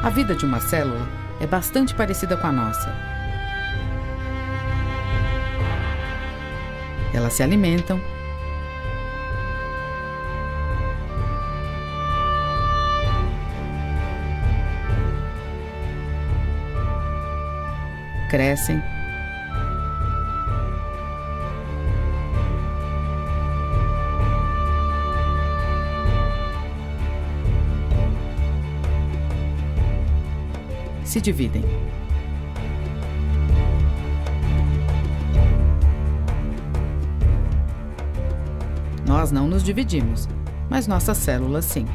A vida de uma célula é bastante parecida com a nossa. Elas se alimentam, crescem, se dividem. Nós não nos dividimos, mas nossas células sim.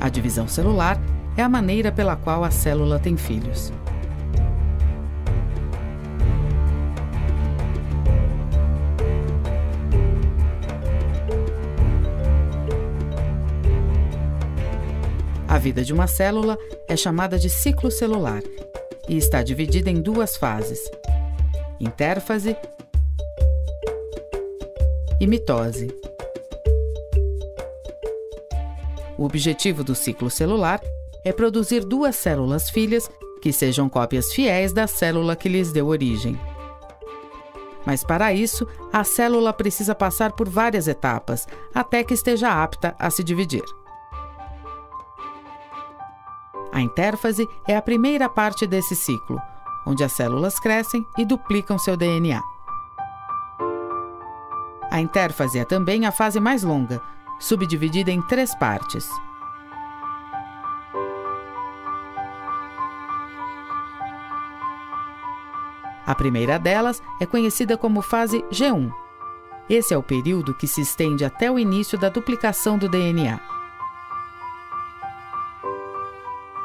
A divisão celular é a maneira pela qual a célula tem filhos. A vida de uma célula é chamada de ciclo celular e está dividida em duas fases: intérfase e mitose. O objetivo do ciclo celular é produzir duas células filhas que sejam cópias fiéis da célula que lhes deu origem. Mas para isso, a célula precisa passar por várias etapas até que esteja apta a se dividir. A intérfase é a primeira parte desse ciclo, onde as células crescem e duplicam seu DNA. A intérfase é também a fase mais longa, subdividida em 3 partes. A primeira delas é conhecida como fase G1. Esse é o período que se estende até o início da duplicação do DNA.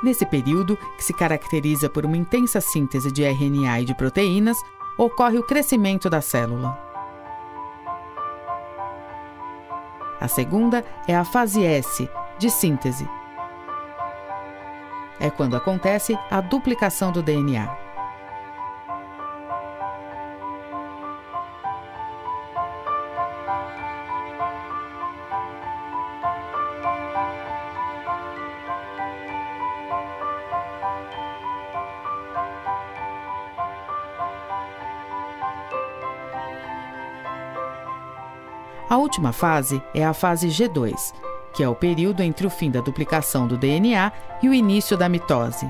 Nesse período, que se caracteriza por uma intensa síntese de RNA e de proteínas, ocorre o crescimento da célula. A segunda é a fase S, de síntese. É quando acontece a duplicação do DNA. A última fase é a fase G2, que é o período entre o fim da duplicação do DNA e o início da mitose.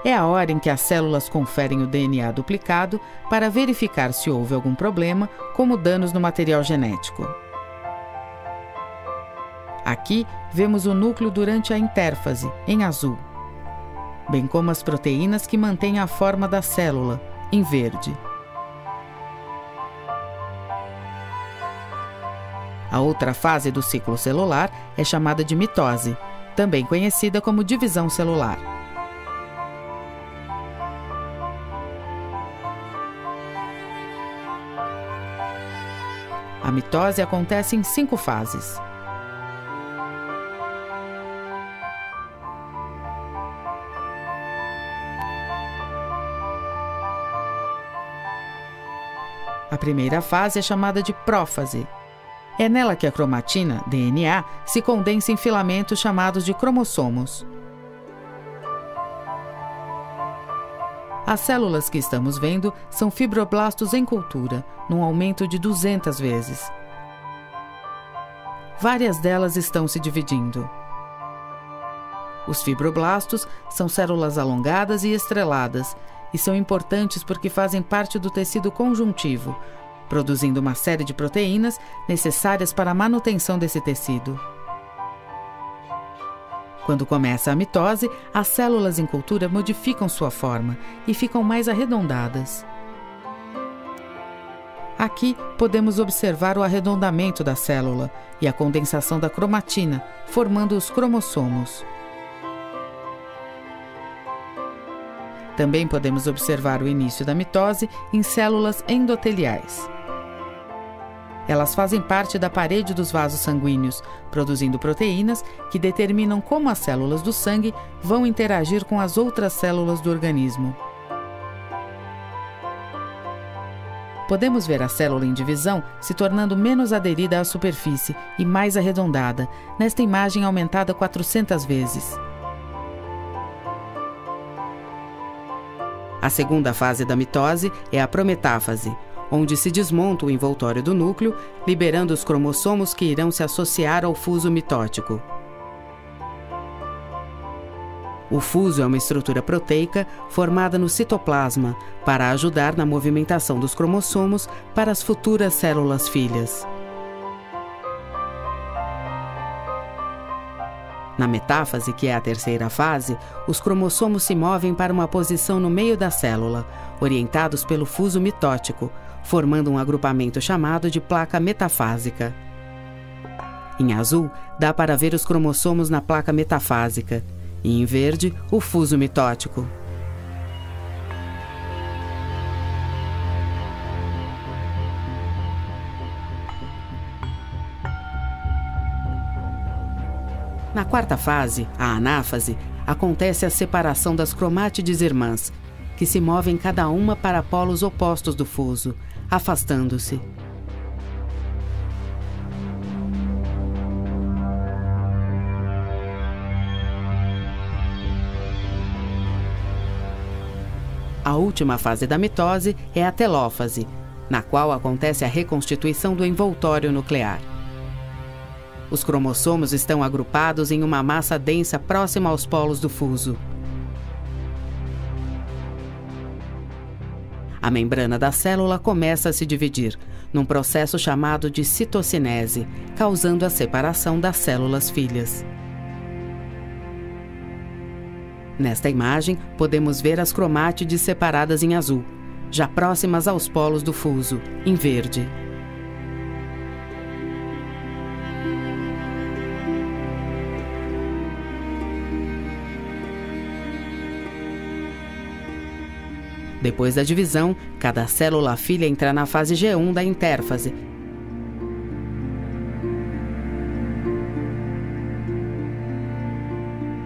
É a hora em que as células conferem o DNA duplicado para verificar se houve algum problema, como danos no material genético. Aqui vemos o núcleo durante a intérfase, em azul, bem como as proteínas que mantêm a forma da célula, em verde. A outra fase do ciclo celular é chamada de mitose, também conhecida como divisão celular. A mitose acontece em 5 fases. A primeira fase é chamada de prófase. É nela que a cromatina, DNA, se condensa em filamentos chamados de cromossomos. As células que estamos vendo são fibroblastos em cultura, num aumento de 200 vezes. Várias delas estão se dividindo. Os fibroblastos são células alongadas e estreladas, e são importantes porque fazem parte do tecido conjuntivo, produzindo uma série de proteínas necessárias para a manutenção desse tecido. Quando começa a mitose, as células em cultura modificam sua forma e ficam mais arredondadas. Aqui podemos observar o arredondamento da célula e a condensação da cromatina, formando os cromossomos. Também podemos observar o início da mitose em células endoteliais. Elas fazem parte da parede dos vasos sanguíneos, produzindo proteínas que determinam como as células do sangue vão interagir com as outras células do organismo. podemos ver a célula em divisão se tornando menos aderida à superfície e mais arredondada, nesta imagem aumentada 400 vezes. A segunda fase da mitose é a prometáfase, onde se desmonta o envoltório do núcleo, liberando os cromossomos que irão se associar ao fuso mitótico. O fuso é uma estrutura proteica formada no citoplasma para ajudar na movimentação dos cromossomos para as futuras células filhas. Na metáfase, que é a terceira fase, os cromossomos se movem para uma posição no meio da célula, orientados pelo fuso mitótico, formando um agrupamento chamado de placa metafásica. Em azul, dá para ver os cromossomos na placa metafásica, e em verde, o fuso mitótico. Na quarta fase, a anáfase, acontece a separação das cromátides irmãs, que se movem cada uma para polos opostos do fuso, afastando-se. A última fase da mitose é a telófase, na qual acontece a reconstituição do envoltório nuclear. Os cromossomos estão agrupados em uma massa densa próxima aos polos do fuso. A membrana da célula começa a se dividir, num processo chamado de citocinese, causando a separação das células filhas. Nesta imagem, podemos ver as cromátides separadas em azul, já próximas aos polos do fuso, em verde. Depois da divisão, cada célula filha entra na fase G1 da intérfase,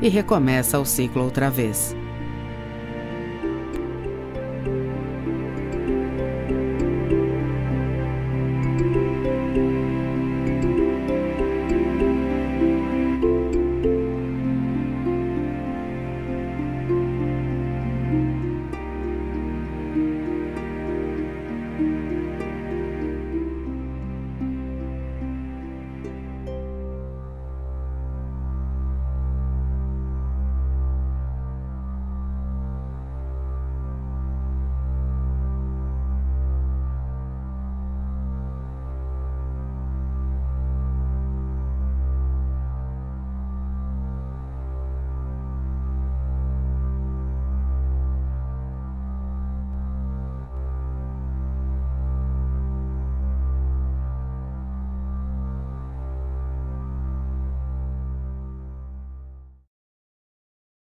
e recomeça o ciclo outra vez.